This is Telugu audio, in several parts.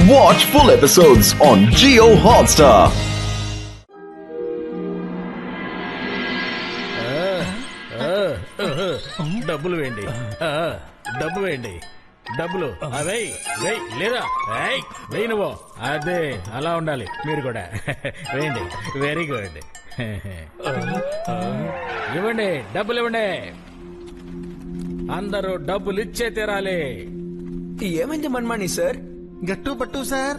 Watch full episodes on Jio Hotstar. డబ్బులు వేయండి, డబ్బు వేయండి, డబ్బులు వెయ్యి వెయ్యి లేదా వెయ్యి నువ్వు. అదే అలా ఉండాలి, మీరు కూడా వేయండి. Very good. ఇవ్వండి, డబ్బులు ఇవ్వండి. అందరూ డబ్బులు ఇచ్చే తీరాలి. ఏమైంది మన్మాని సార్? గట్టు పట్టు సార్,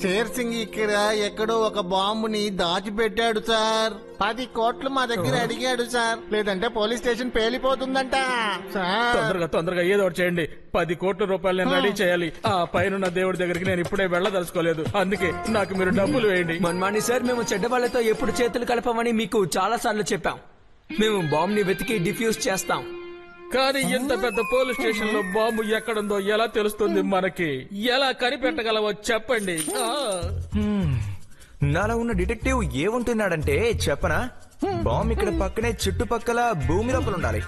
షేర్ సింగ్ ఇక్కడ ఎక్కడో ఒక బాంబుని దాచిపెట్టాడు సార్. 10 కోట్లు మా దగ్గర అడిగాడు సార్, లేదంటే పోలీస్ స్టేషన్ పేలిపోతుందంట సార్. తొందరగా ఏదో ఒకటి చేయండి. 10 కోట్ల రూపాయలు నేను రెడీ చేయాలి. ఆ పైన దేవుడి దగ్గరికి నేను ఇప్పుడే వెళ్ళదలుచుకోలేదు. అందుకే నాకు మీరు డబ్బులు వేయండి. మన్మాని సార్, మేము చెడ్డవాళ్లతో ఎప్పుడు చేతులు కలపమని మీకు చాలా సార్లు చెప్పాం. మేము బాంబుని వెతికి డిఫ్యూజ్ చేస్తాం. కానీ ఇంత పెద్ద పోలీస్ స్టేషన్ లో బాంబు ఎక్కడుందో ఎలా తెలుస్తుంది మనకి? ఎలా కనిపెట్టగలవో చెప్పండి. నాలో ఉన్న డిటెక్టివ్ ఏముంటున్నాడంటే చెప్పనా, బాంబు ఇక్కడ పక్కనే చుట్టుపక్కల భూమి లోపల ఉండాలి.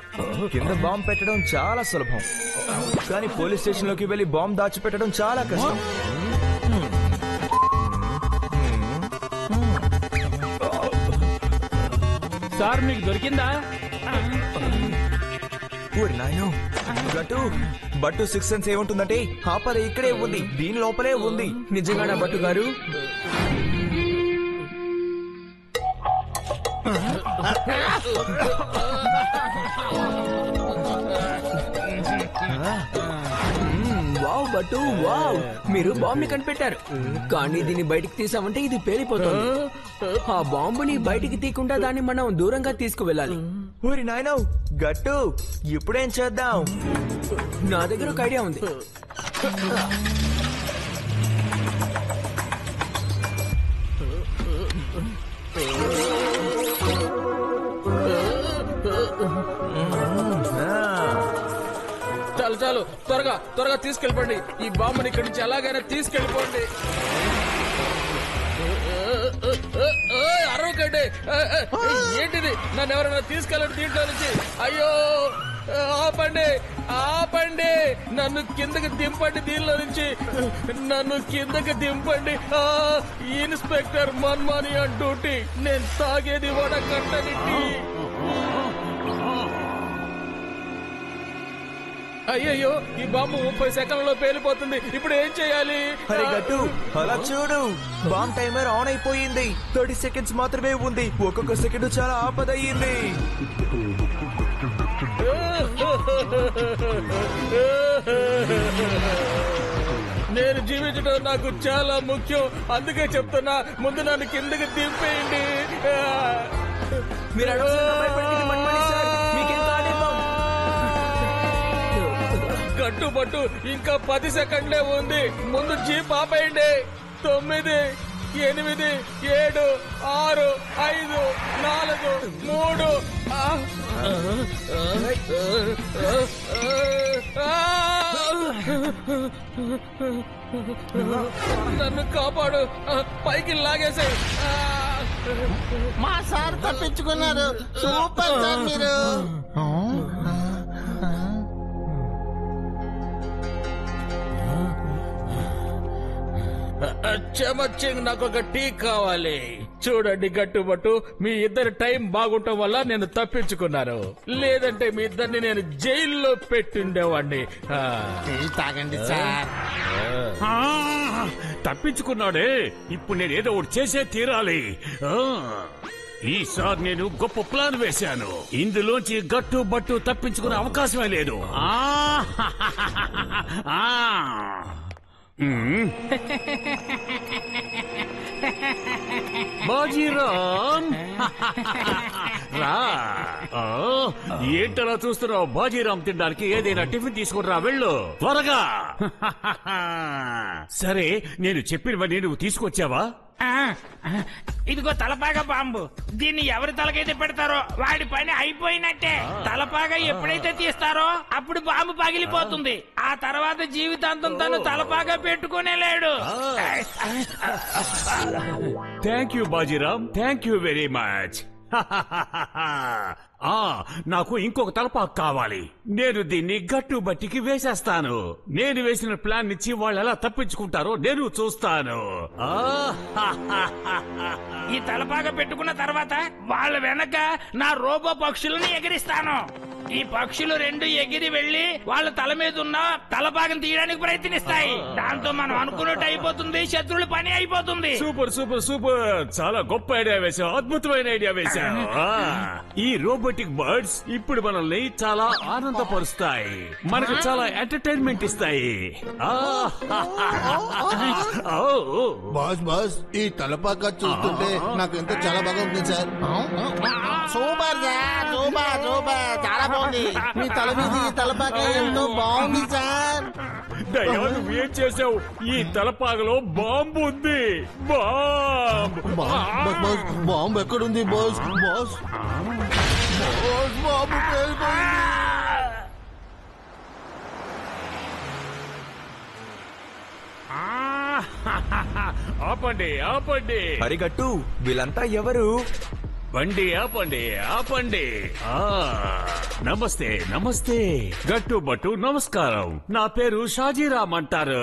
కింద బాంబు పెట్టడం చాలా సులభం, కానీ పోలీస్ స్టేషన్ లోకి వెళ్లి బాంబు దాచిపెట్టడం చాలా కష్టం. సార్ మీకు దొరికిందా? బట్టు 6 సెన్స్ ఏముంటుందంటే హాపర్ ఇక్కడే ఉంది, దీని లోపలే ఉంది. నిజంగానా బట్టు గారు? వావ్ బట్టు వావ్, మీరు బాంబుని కనిపెట్టారు. కానీ దీన్ని బయటికి తీసామంటే ఇది పేలిపోతుంది. ఆ బాంబుని బయటికి తీయకుండా దాన్ని మనం దూరంగా తీసుకువెళ్ళాలి. ఊరి నాయనో గట్టు, ఇప్పుడేం చేద్దాం? నా దగ్గర ఒక ఐడియా ఉంది. చాలు త్వరగా తీసుకెళ్ళిపోండి. ఈ బాంబుని ఇక్కడి నుంచి ఎలాగైనా తీసుకెళ్ళిపోండి. అరవకండి. ఏంటిది? నన్ను ఎవరైనా తీసుకెళ్ళండి దీంట్లో నుంచి. అయ్యో, ఆపండి, నన్ను కిందకి దింపండి, దీనిలో నుంచి నన్ను కిందకి దింపండి. Inspector Manmani on duty. నేను తాగేది వడకట్టని టీ. అయ్యయ్యో, ఈ బాంబు 30 సెకండ్లలో పేలిపోతుంది. ఇప్పుడు ఏం చేయాలి? అరే గట్టు, అలా చూడు, బాంబ్ టైమర్ ఆన్ అయిపోయింది. 30 సెకండ్స్ మాత్రమే ఉంది. ఒక్కొక్క సెకండ్ చాలా ఆపదయ్యింది. నేను జీవించడం నాకు చాలా ముఖ్యం, అందుకే చెప్తున్నా, ముందు నన్ను కిందకి దింపేయండి. మీరు కట్టుబట్టు ఇంకా 10 సెకండ్లే ఉంది. ముందు జీప్ ఆపేయండి. 9, 8, 7, 6, 5, 4, 3. నన్ను కాపాడు, పైకి లాగేసాయి. మా సార్ తప్పించుకున్నారు. సూపర్ సార్ మీరు. చెమచ్చింగ్, నాకు ఒక టీ కావాలి. చూడండి గట్టుబట్టు, మీ ఇద్దరి టైం బాగుండటం వల్ల నేను తప్పించుకున్నాను. లేదంటే మీ ఇద్దరిని నేను జైల్లో పెట్టిండేవాడిని. తాగండి సార్. తప్పించుకున్నాడే, ఇప్పుడు నేను ఏదో ఒకటి చేసే తీరాలి. ఈసారి నేను గొప్ప ప్లాన్ వేశాను. ఇందులోంచి గట్టుబట్టు తప్పించుకునే అవకాశమే లేదు. బాజీరామ్, రా. ఏంటలా చూస్తున్నావు? బాజీరామ్ తినడానికి ఏదైనా టిఫిన్ తీసుకుని రా, వెళ్ళు త్వరగా. సరే, నేను చెప్పినవన్నీ నువ్వు తీసుకొచ్చావా? ఇదిగో తలపాగా బాంబు. దీన్ని ఎవరి తలకైతే పెడతారో వాడి పని అయిపోయినట్టే. తలపాగా ఎప్పుడైతే తీస్తారో అప్పుడు బాంబు పగిలిపోతుంది. ఆ తర్వాత జీవితాంతం తను తలపాగా పెట్టుకునే లేడు. Thank you Bajiram, thank you very much. ఆ, నాకు ఇంకొక తలపాకు కావాలి. నేను దీన్ని గట్టు బట్టికి వేసేస్తాను. నేను వేసిన ప్లాన్ ఇచ్చి వాళ్ళు ఎలా తప్పించుకుంటారో నేను చూస్తాను. ఈ తలపాక పెట్టుకున్న తర్వాత వాళ్ళ వెనక నా రోబో పక్షులను ఎగిరిస్తాను. ఈ పక్షులు రెండు ఎగిరి వెళ్లి వాళ్ళ తల మీద ఉన్న తలపాకను తీయడానికి ప్రయత్నిస్తాయి. దాంతో మనం అనుకున్నట్టు అయిపోతుంది, శత్రువుల పని అయిపోతుంది. సూపర్ సూపర్ సూపర్, చాలా గొప్ప ఐడియా వేశావు, అద్భుతమైన ఐడియా వేశావు. ఈ రోబోటిక్ బర్డ్స్ ఇప్పుడు మనల్ని చాలా ఆనందపరుస్తాయి, మనకు చాలా ఎంటర్టైన్మెంట్ ఇస్తాయి. బాస్ బాస్, ఈ తలపాక చూస్తుంటే నాకు ఎంతో చాలా బాగా ఉంది sir. Super sir, super super, చాలా బాగుంది. మీ తల మీద ఈ తలపాక ఎంతో బాగుంది సార్. దయా, నువ్వేం చేసావు? ఈ తలపాగలో బాంబు ఉంది. బాంబు ఎక్కడుంది బాస్? బాస్ బాంబు పేలిపోయింది. ఆపండి ఆపండి, అరిగట్టు, వీళ్ళంతా ఎవరు? బండి ఆపండి ఆపండి. నమస్తే నమస్తే, గట్టు బట్టు నమస్కారం. నా పేరు షాజీరామ్ అంటారు.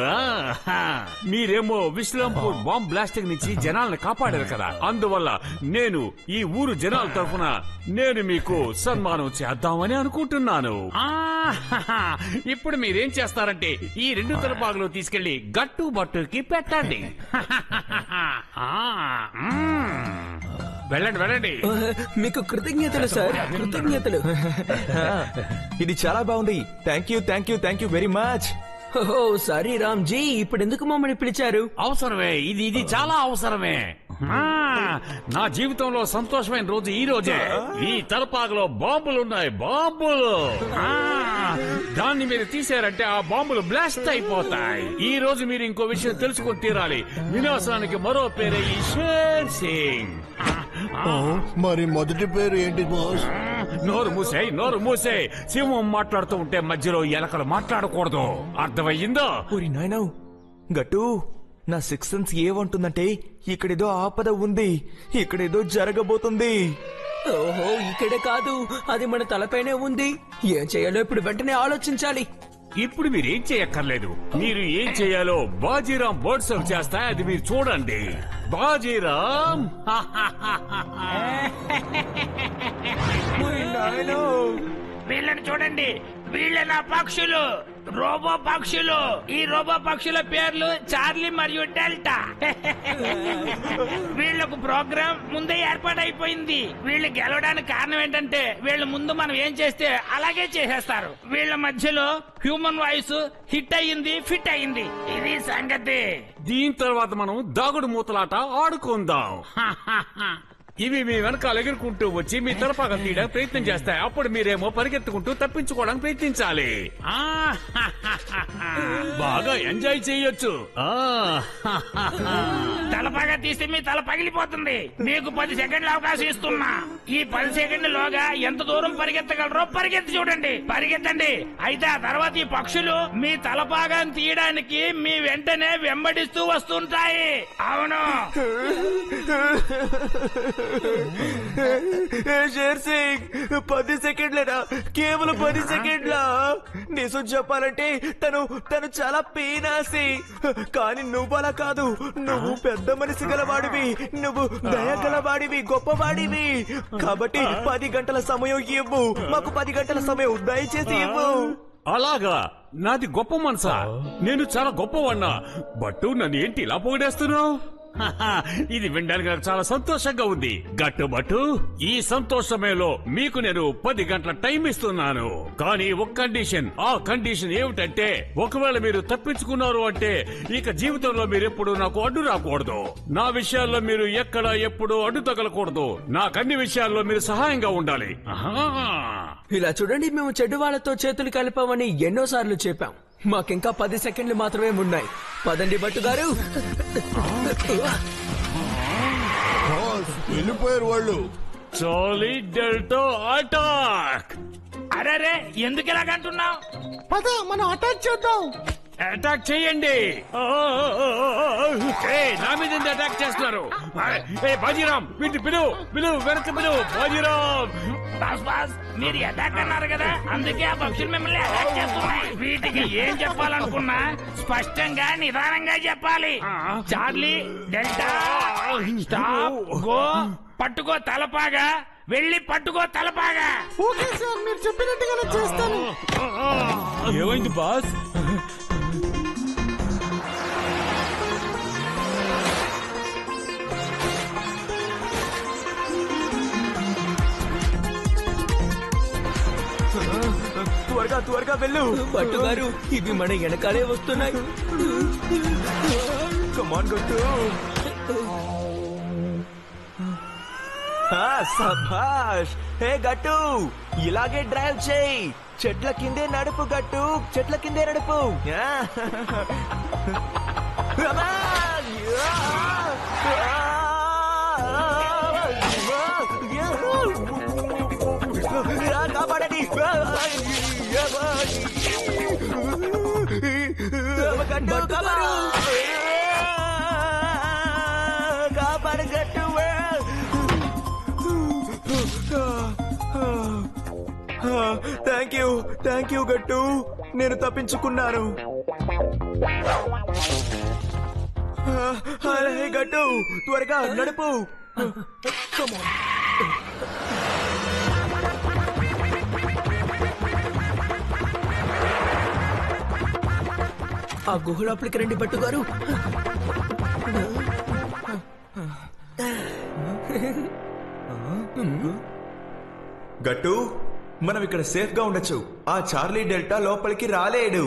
మీరేమో విశ్లంపూర్ బాంబ్ బ్లాస్టింగ్ నుంచి జనాలను కాపాడారు కదా, అందువల్ల నేను ఈ ఊరు జనాల తరఫున నేను మీకు సన్మానం చేద్దామని అనుకుంటున్నాను. ఇప్పుడు మీరేం చేస్తారంటే ఈ రెండు తలపాగులు తీసుకెళ్లి గట్టు బట్టుకి పెట్టండి. వెళ్ళండి వెళ్ళండి. మీకు కృతజ్ఞతలు సార్, కృతజ్ఞతలు. ఇది చాలా బాగుంది. Thank you thank you thank you very much. Oh sorry Ramji, ఇప్పుడు ఎందుకు మమ్మల్ని పిలిచారు? అవసరమే, ఇది చాలా అవసరమే. నా జీవితంలో సంతోషమైన రోజు ఈ రోజే. ఈ తలపాగలో బాంబులున్నాయి, బాంబులు. దాన్ని మీరు తీసారంటే ఆ బాంబులు బ్లాస్ట్ అయిపోతాయి. ఈ రోజు మీరు ఇంకో విషయం తెలుసుకొని తీరాలి. వినాశానికి మరో పేరే ఈ షేర్ సింగ్. మరి మొదటి పేరు ఏంటి బాస్? నోరు మూసేయ్, నోరు మూసేయ్. సింహం మాట్లాడుతూ ఉంటే మధ్యలో ఎలకలు మాట్లాడకూడదు, అర్థమయ్యిందో? ఓరి నాయనో, గట్టు, నా సిక్స్ సెన్స్ ఏమంటుందంటే ఇక్కడేదో ఆపద ఉంది, ఇక్కడేదో జరగబోతుంది. ఓహో, ఇక్కడే కాదు, అది మన తలపైనే ఉంది. ఏం చేయాలో ఇప్పుడు వెంటనే ఆలోచించాలి. ఇప్పుడు మీరేం చేయక్కర్లేదు. మీరు ఏం చేయాలో బాజీరామ్ బర్డ్ సర్వ్ చేస్తాయి, అది మీరు చూడండి. బాజీరామ్, వీళ్ళని చూడండి, వీళ్ళ నా పక్షులు, రోబో పక్షులు. ఈ రోబో పక్షుల పేర్లు చార్లీ మరియు డెల్టా. వీళ్ళకు ప్రోగ్రామ్ ముందే ఏర్పాటైపోయింది. వీళ్ళు గెలవడానికి కారణం ఏంటంటే వీళ్ళ ముందు మనం ఏం చేస్తే అలాగే చేసేస్తారు. వీళ్ళ మధ్యలో హ్యూమన్ వాయిస్ హిట్ అయ్యింది, ఫిట్ అయ్యింది. ఇది సంగతి. దీని తర్వాత మనం దాగుడు మూతలాట ఆడుకుందాం. ఇవి మీ వెనకాల ఎగురుకుంటూ వచ్చి మీ తలపాక తీయడానికి ప్రయత్నం చేస్తాయి. అప్పుడు మీరేమో పరిగెత్తుకుంటూ తప్పించుకోవడానికి ప్రయత్నించాలి. బాగా ఎంజాయ్ చేయొచ్చు. తలపాక తీస్తే మీ తల పగిలిపోతుంది. మీకు 10 సెకండ్ల అవకాశం ఇస్తున్నా. ఈ 10 సెకండ్లలోగా ఎంత దూరం పరిగెత్తగలరో పరిగెత్తి చూడండి. పరిగెత్తండి. అయితే ఆ తర్వాత ఈ పక్షులు మీ తలపాగాన్ని తీయడానికి మీ వెంటనే వెంబడిస్తూ వస్తుంటాయి. అవును. షేర్ సింగ్, 10 సెకండ్లేనా? కేవలం 10 సెకండ్లా? నిజం చెప్పాలంటే తను చాలా పేనాసి. కానీ నువ్వు అలా కాదు, నువ్వు పెద్ద మనసు గలవాడివి, నువ్వు దయ గలవాడివి, గొప్పవాడివి. కాబట్టి 10 గంటల సమయం ఇవ్వు, మాకు 10 గంటల సమయం దయచేసి ఇవ్వు. అలాగా? నాది గొప్ప మనసా? నేను చాలా గొప్పవాణ్ణా? బట్టు, నన్ను ఏంటి ఇలా పొగిడేస్తున్నావు? ఇది వినడానికి నాకు చాలా సంతోషంగా ఉంది. గట్టుబట్టు, ఈ సంతోషమేలో మీకు నేను 10 గంటల టైం ఇస్తున్నాను. కానీ ఒక కండిషన్. ఆ కండిషన్ ఏమిటంటే ఒకవేళ మీరు తప్పించుకున్నారు అంటే ఇక జీవితంలో మీరు ఎప్పుడు నాకు అడ్డు రాకూడదు. నా విషయాల్లో మీరు ఎక్కడ ఎప్పుడు అడ్డు తగలకూడదు. నాకు అన్ని విషయాల్లో మీరు సహాయంగా ఉండాలి. ఇలా చూడండి, మేము చెడు వాళ్ళతో చేతులు కలిపామని ఎన్నోసార్లు చెప్పాం. మాకింకా 10 సెకండ్లు మాత్రమే ఉన్నాయి. పదండి బట్టు గారు. వెళ్ళిపోయారు వాళ్ళు. Charlie delta attack. అరే, ఎందుకు ఇలాగంటున్నావు? పద, మనం అటాక్ చేద్దాం. అటాక్ చేయండి. నా మీద అటాక్ చేస్తున్నారు. బాజీరామ్ వీటి పిలువు వెనక్కి పిలువు. బాజీరామ్ బాస్ మీరు అటాక్ అన్నారు కదా, అందుకే ఆ పక్షులు మిమ్మల్ని అటాక్ చేస్తున్నాయి. వీటికి ఏం చెప్పాలనుకున్నా స్పష్టంగా నిదానంగా చెప్పాలి. Charlie delta stop go. పట్టుకో తలపాగా, వెళ్ళి పట్టుకో తలపాగా. ఓకే సార్, మీరు చెప్పినట్టుగానే చేస్తాను. ఏమైంది బాస్? త్వరగా వెళ్ళు. బట్టు గారు, ఇవి మన వెనకాలే వస్తున్నాయి. కమాన్ గట్టు. సభాష్. హే గట్టు, ఇలాగే డ్రైవ్ చేయి. చెట్ల కిందే నడుపు గట్టు, చెట్ల కిందే నడుపు. కాపాడండి. కాపాడు గట్టు. థ్యాంక్ యూ గట్టు, నేను తప్పించుకున్నాను. అరే గట్టు, త్వరగా నడుపు. ఆ గుహ లోపలికి రండి బట్టు గారు. గట్టు, మనం ఇక్కడ సేఫ్ గా ఉండొచ్చు. ఆ చార్లీ డెల్టా లోపలికి రాలేడు.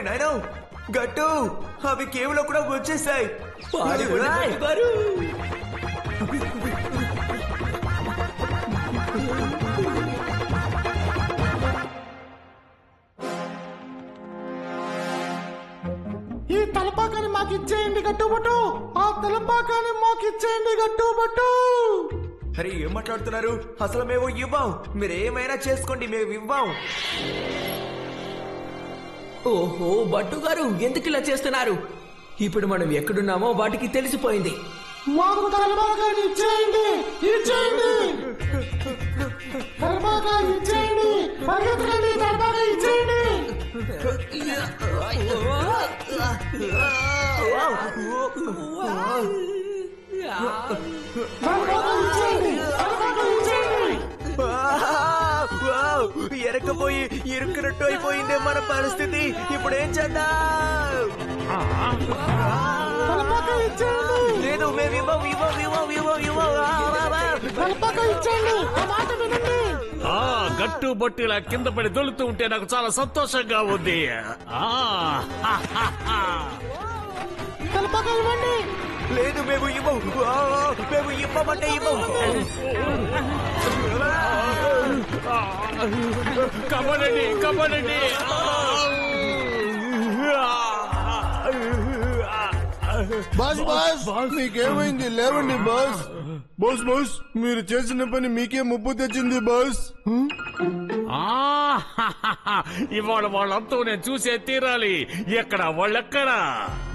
నాయనో గట్టు, అవి కేవలో కూడా వచ్చేసాయి. ఈ తలపాకాన్ని మాకు ఇచ్చేయండి గట్టుబట్టు. ఆ తలపాకాన్ని మాకు ఇచ్చేయండి గట్టుబట్టు. అరే ఏం మాట్లాడుతున్నారు? అసలు మేము ఇవ్వం. మీరేమైనా చేసుకోండి, మేము ఇవ్వం. ఓహో బట్టు గారు, ఎందుకు ఇలా చేస్తున్నారు? ఇప్పుడు మనం ఎక్కడున్నామో వాటికి తెలిసిపోయింది. మాకు తలపాకాన్ని ఇచ్చేయండి, ఇచ్చేయండి. తలపాకాన్ని ఇచ్చేయండి, పరిగెత్తకండి, తలపాకా ఇచ్చేయండి. ఎరకపోయి ఇరుక్కునట్టు అయిపోయిందే మన పరిస్థితి. ఇప్పుడు ఏం చేద్దాం? లేదు, మేము గట్టు బొట్టిలా కింద పడి దొలుతూ ఉంటే నాకు చాలా సంతోషంగా ఉంది. లేదు, మేము ఇవ్వమంటే ఇవ్వం. కబడ్డీ బాస్ మీకేమైంది? లేవండి బాస్. బాస్ మీరు చేసిన పని మీకే ముప్పు తెచ్చింది బాస్. ఇవాళ వాళ్ళంతా నేను చూసే తీరాలి. ఎక్కడ వాళ్ళెక్కడా?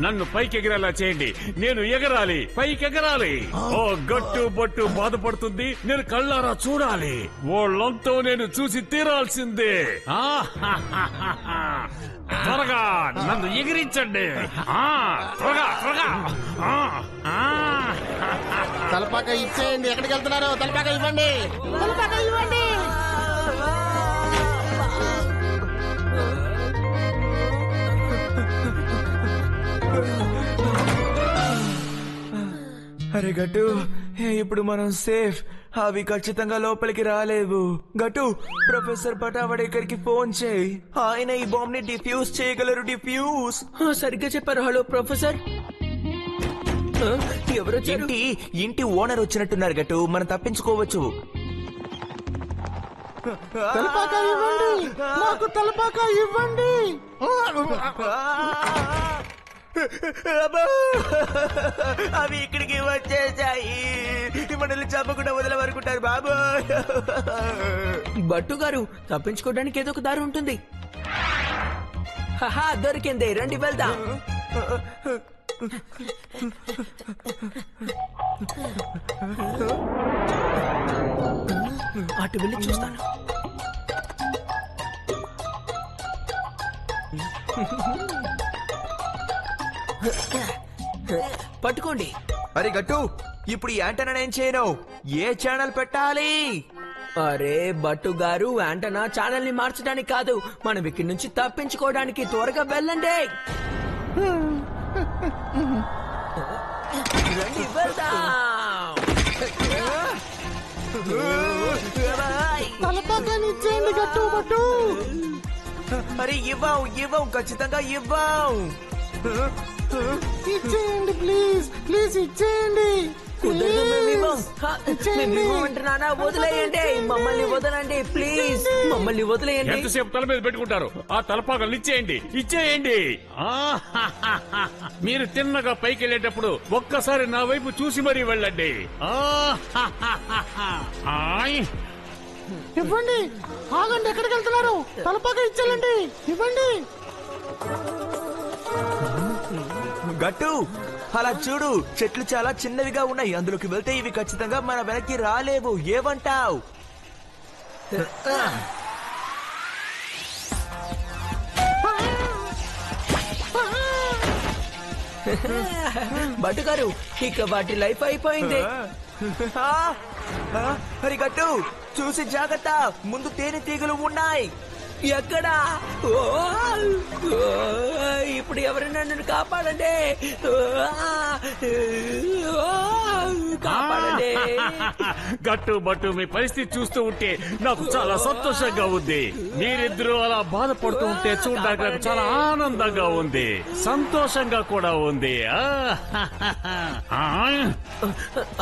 నన్ను పైకి ఎగిరేలా చేయండి. నేను ఎగరాలి, పైకి ఎగరాలి. ఓ గట్టు బొట్టు బాధపడుతుంది, నేను కళ్ళారా చూడాలి. వాళ్ళంతా నేను చూసి తీరాల్సిందే. త్వరగా నన్ను ఎగిరించండి. త్వరగా తలపాక ఇచ్చేయండి. ఎక్కడికి వెళ్తున్నారు? తలపాక ఇవ్వండి, తలపాక ఇవ్వండి. అరే గట్టు, ఇప్పుడు మనం సేఫ్. అవి ఖచ్చితంగా లోపలికి రాలేవు. గట్టు, ప్రొఫెసర్ బటావడేకర్కి ఫోన్ చేయి. ఆయన ఈ బాంబ్ ని డిఫ్యూజ్ చేయగలరు. డిఫ్యూజ్. సరిగ్గా చెప్పారు. Hello professor. ఎవరు? ఇంటి ఓనర్ వచ్చినట్టున్నారు గట్టు, మనం తప్పించుకోవచ్చు. తలపాక ఇవ్వండి, మాకు తలపాక ఇవ్వండి. అవి ఇక్కడికి వచ్చేసాయి. మనల్ని చంపకుండా వదలవనుకుంటారు బాబు. బట్టు గారు, తప్పించుకోవడానికి ఏదో ఒక దారి ఉంటుంది. హహా, దొరికింది, రండి వెళ్దాం. అటు వెళ్ళి చూస్తాను. పట్టుకోండి. అరే గట్టు, ఇప్పుడు ఈ యాంటెన్నా ఏం చేయను? ఏ ఛానల్ పెట్టాలి? అరే బట్టు గారు, యాంటనా ఛానల్ ని మార్చడానికి కాదు, మనం ఇక్కడి నుంచి తప్పించుకోవడానికి. త్వరగా వెళ్ళండి. రండి వెళ్దాం. తలపాగాని ఇచ్చేయండి గట్టు బట్టు. మరి ఇవ్వం, ఖచ్చితంగా ఇవ్వం. ఇచ్చేయండి ప్లీజ్, ప్లీజ్ ఇచ్చేయండి. కుదరదు, మేము ఇవ్వం. మేము ఇవ్వమంటున్నానా? వదిలేయండి, మమ్మల్ని వదలండి ప్లీజ్, మమ్మల్ని వదిలేయండి. ఎంతసేపు తల మీద పెట్టుకుంటారు? ఆ తలపాకలు ఇచ్చేయండి. మీరు తిన్నగా పైకి వెళ్ళేటప్పుడు ఒక్కసారి నా వైపు చూసి మరీ వెళ్ళండి. ఇవ్వండి. ఆగండి, ఎక్కడికి వెళ్తున్నారు? తలపాక ఇచ్చేయండి, ఇవ్వండి. గట్టు, అలా చూడు, చెట్లు చాలా చిన్నవిగా ఉన్నాయి. అందులోకి వెళ్తే ఇవి ఖచ్చితంగా మన వెనక్కి రాలేవు. ఏమంటావ్? బట్టు గారు, ఇక వాటి లైఫ్ అయిపోయింది. మరి గట్టు, చూసి జాగ్రత్త, ముందు తేనె తీగలు ఉన్నాయి. ఎక్కడా? ఇప్పుడు ఎవరైనా నన్ను కాపాడండి, కాపాడండి. గట్టు బట్టు, మీ పరిస్థితి చూస్తూ ఉంటే నాకు చాలా సంతోషంగా ఉంది. మీరిద్దరూ అలా బాధపడుతూ ఉంటే చూడడానికి నాకు చాలా ఆనందంగా ఉంది, సంతోషంగా కూడా ఉంది.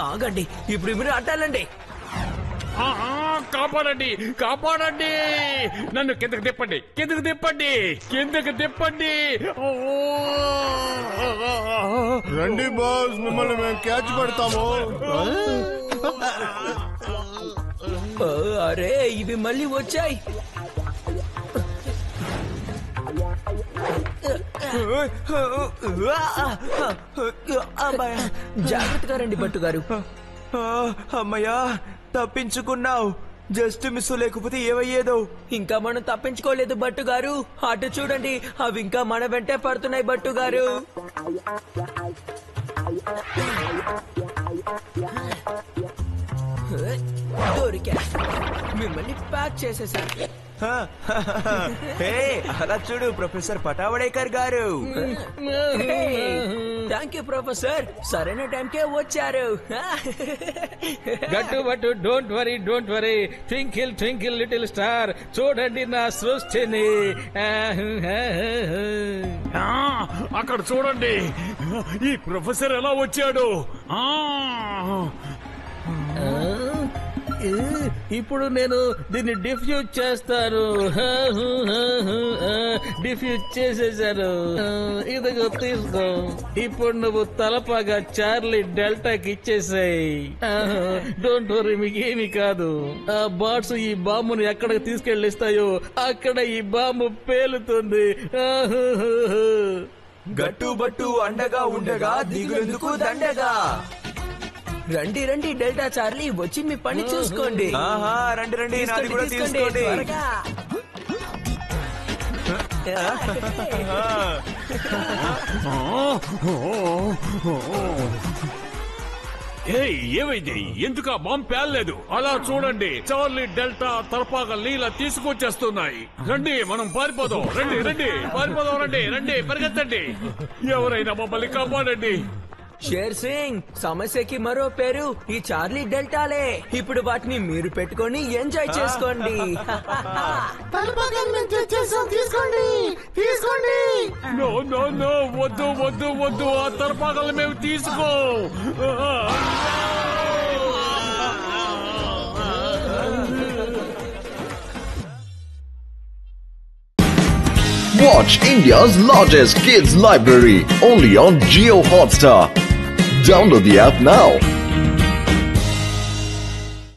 ఆగండి, ఇప్పుడు మీరు అడ్డాలండి. కాపాడండి, నన్ను కిందకి తిప్పండి. రండి బాస్, మిమ్మల్ని మేము క్యాచ్ పెడతాము. అరే, ఇవి మళ్ళీ వచ్చాయి. జాగ్రత్తగా రండి బట్టు గారు. అమ్మయ్యా, తప్పించుకున్నావు. జస్ట్ మిస్, లేకపోతే ఏమయ్యేదో. ఇంకా మనం తప్పించుకోలేదు బట్టు గారు. అటు చూడండి, అవి ఇంకా మన వెంటే పడుతున్నాయి బట్టు గారు. దొరికా, మిమ్మల్ని ప్యాక్ చేసేసాను. అలా చూడు ప్రొఫెసర్ పటావడేకర్ గారు. థ్యాంక్ యూ ప్రొఫెసర్, సరైన టైంకే వచ్చారు. గట్టు బట్టు, don't worry, twinkle little star, చూడండి నా సృష్టిని. అక్కడ చూడండి, ఈ ప్రొఫెసర్ ఎలా వచ్చాడు. ఇప్పుడు నేను దీన్ని డిఫ్యూజ్ చేస్తాను. డిఫ్యూజ్ చేసేసాను. ఇదిగో తీసుకో. ఇప్పుడు నువ్వు తలపాగా చార్లీ డెల్టాకి ఇచ్చేసాయి. డోంట్ వరీ, మీకేమి కాదు. ఆ బాట్స్ ఈ బాంబుని ఎక్కడికి తీసుకెళ్ళిస్తాయో అక్కడ ఈ బాంబు పేలుతుంది. గట్టు బట్టు అండగా ఉండగా దిగులెందుకు దండగా. రండి డెల్టా చార్లీ, వచ్చి మీ పని చూసుకోండి. రండి, నాది కూడా తీసుకోండి. ఏమైంది? ఎందుకు ఆ బాంబు పేలలేదు? అలా చూడండి, చార్లీ డెల్టా తలపాగా లీలా తీసుకొచ్చేస్తున్నాయి. రండి, మనం పారిపోదాం. రండి, పరిగెత్తండి. ఎవరైనా మమ్మల్ని కాపాడండి. షేర్ సింగ్, సమస్యకి మరో పేరు ఈ చార్లీ డెల్టాలే. ఇప్పుడు వాటిని మీరు పెట్టుకొని ఎంజాయ్ చేసుకోండి. తీసుకోండి. నో, వద్దు, ఆ తలపాకలు మేము తీసుకో. Watch India's largest kids library only on Jio Hotstar. Download the app now.